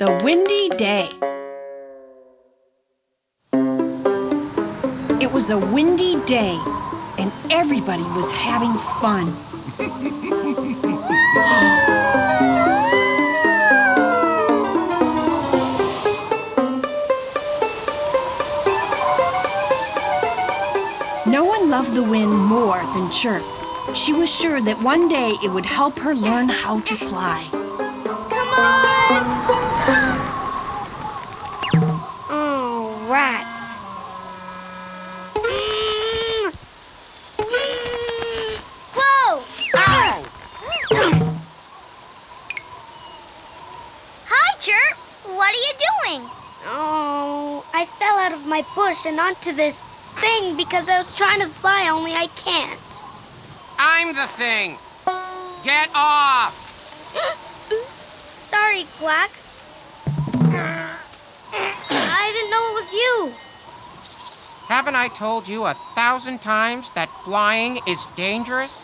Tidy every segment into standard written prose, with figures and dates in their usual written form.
The windy day. It was a windy day, and everybody was having fun. No one loved the wind more than Chirp. She was sure that one day it would help her learn how to fly. Come on! Oh, rats. Whoa! Ow! Hi, Chirp. What are you doing? Oh, I fell out of my bush and onto this thing because I was trying to fly, only I can't. I'm the thing. Get off! Sorry, Quack. I didn't know it was you. Haven't I told you 1,000 times that flying is dangerous?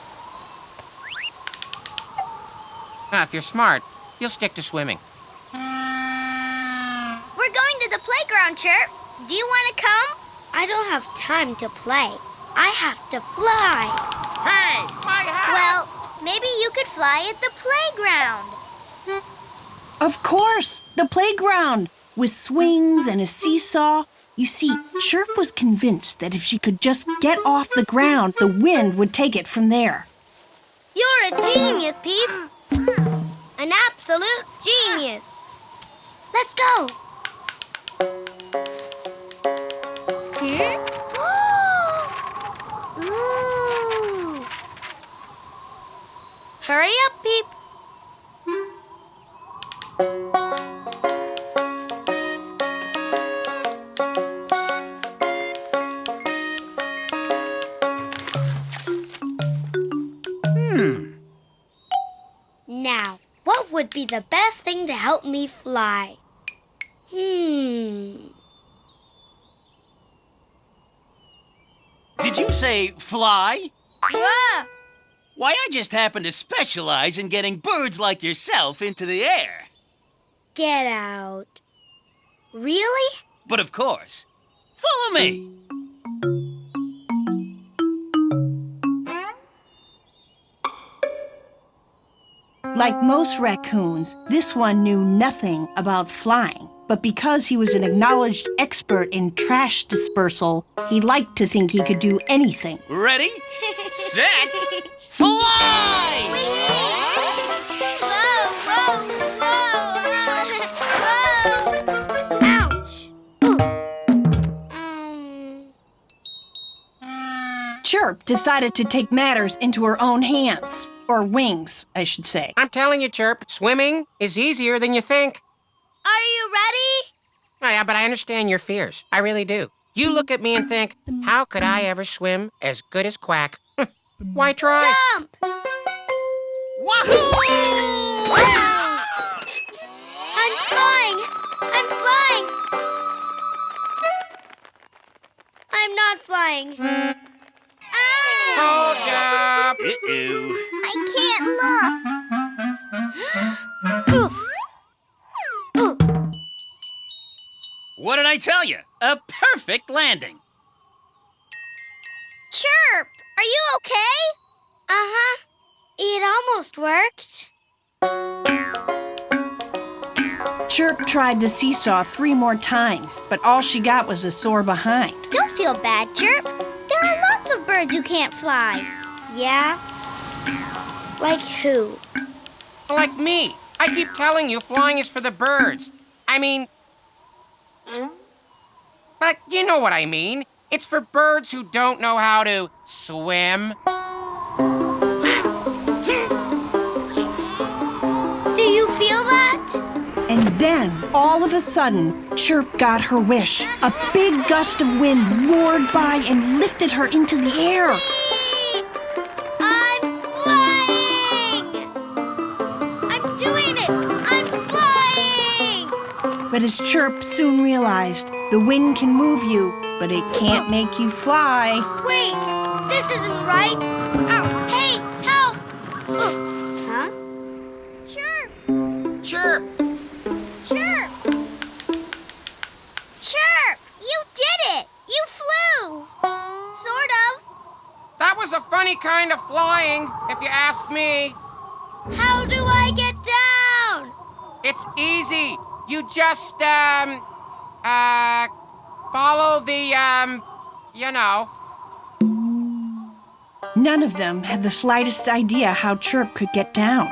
Now, if you're smart, you'll stick to swimming. We're going to the playground, Chirp. Do you want to come? I don't have time to play. I have to fly. Hey, my hat! Well, maybe you could fly at the playground. Of course, the playground, with swings and a seesaw. You see, Chirp was convinced that if she could just get off the ground, the wind would take it from there. You're a genius, Peep. An absolute genius. Let's go. Ooh. Hurry up, Peep. Now, what would be the best thing to help me fly? Did you say fly? Ah! Why, I just happen to specialize in getting birds like yourself into the air. Get out. Really? But of course. Follow me. Like most raccoons, this one knew nothing about flying. But because he was an acknowledged expert in trash dispersal, he liked to think he could do anything. Ready, set, fly! Whoa! Ouch! Chirp decided to take matters into her own hands. Or wings, I should say. I'm telling you, Chirp, swimming is easier than you think. Are you ready? Oh, yeah, but I understand your fears. I really do. You look at me and think, how could I ever swim as good as Quack? Why try? Jump! Wahoo! I'm flying! I'm flying! I'm not flying. Hold up! Uh-oh. I can't look. Oof. Ooh. What did I tell you? A perfect landing. Chirp, are you okay? Uh-huh. It almost worked. Chirp tried the seesaw 3 more times, but all she got was a sore behind. Don't feel bad, Chirp. There are lots of birds who can't fly. Yeah? Like who? Like me. I keep telling you flying is for the birds. I mean... But you know what I mean. It's for birds who don't know how to swim. Do you feel that? And then, all of a sudden, Chirp got her wish. A big gust of wind roared by and lifted her into the air. I'm flying! I'm doing it! I'm flying! But as Chirp soon realized, the wind can move you, but it can't make you fly. Wait! This isn't right! Ow! Hey! Help! Huh? Chirp! Chirp! Chirp! funny kind of flying, if you ask me. How do I get down? It's easy. You just, follow the, you know. None of them had the slightest idea how Chirp could get down.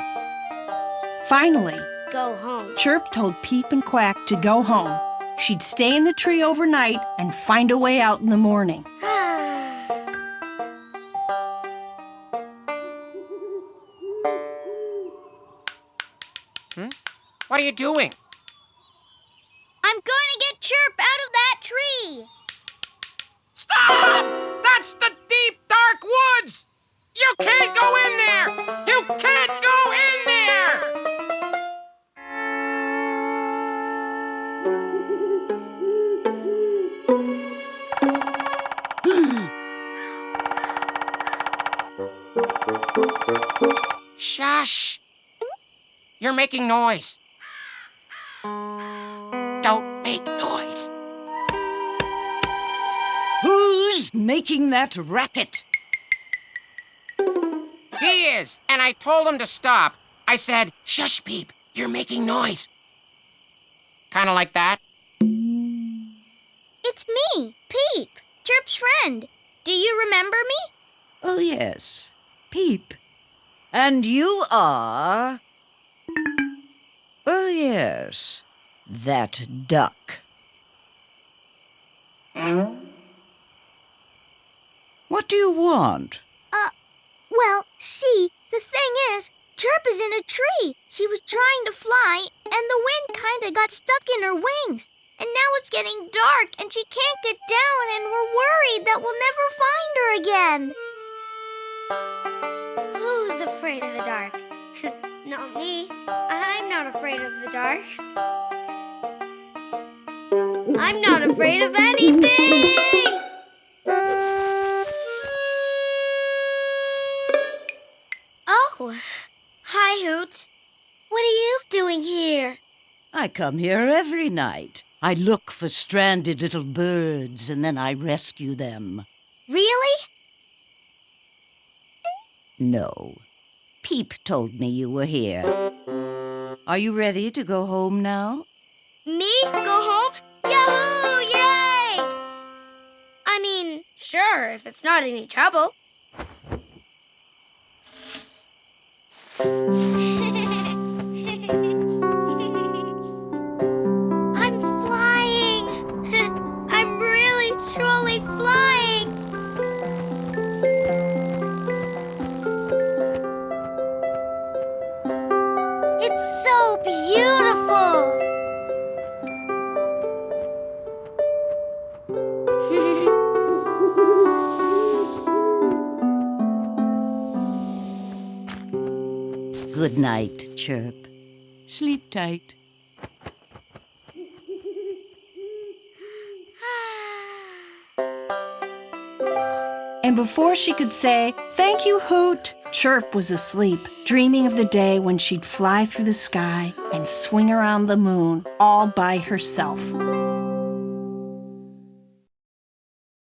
Finally, Go home. Chirp told Peep and Quack to go home. She'd stay in the tree overnight and find a way out in the morning. What are you doing? I'm going to get Chirp out of that tree. Stop! That's the deep, dark woods! You can't go in there! You can't go in there! Shush! You're making noise. Don't make noise. Who's making that racket? He is, and I told him to stop. I said, shush, Peep, you're making noise. Kind of like that. It's me, Peep, Chirp's friend. Do you remember me? Oh, yes. Peep. And you are... Oh, yes. That duck. What do you want? Well, see, the thing is, Chirp is in a tree. She was trying to fly, and the wind kind of got stuck in her wings. And now it's getting dark, and she can't get down, and we're worried that we'll never find her again. Who's afraid of the dark? Not me. I'm not afraid of the dark. I'm not afraid of anything! Oh, hi, Hoot. What are you doing here? I come here every night. I look for stranded little birds, and then I rescue them. Really? No. Peep told me you were here. Are you ready to go home now? Me? Go home? Yahoo! Yay! I mean, sure, if it's not any trouble. I'm flying! I'm really, truly flying! It's so beautiful! Good night, Chirp. Sleep tight. And before she could say, "Thank you, Hoot," Chirp was asleep, dreaming of the day when she'd fly through the sky and swing around the moon all by herself.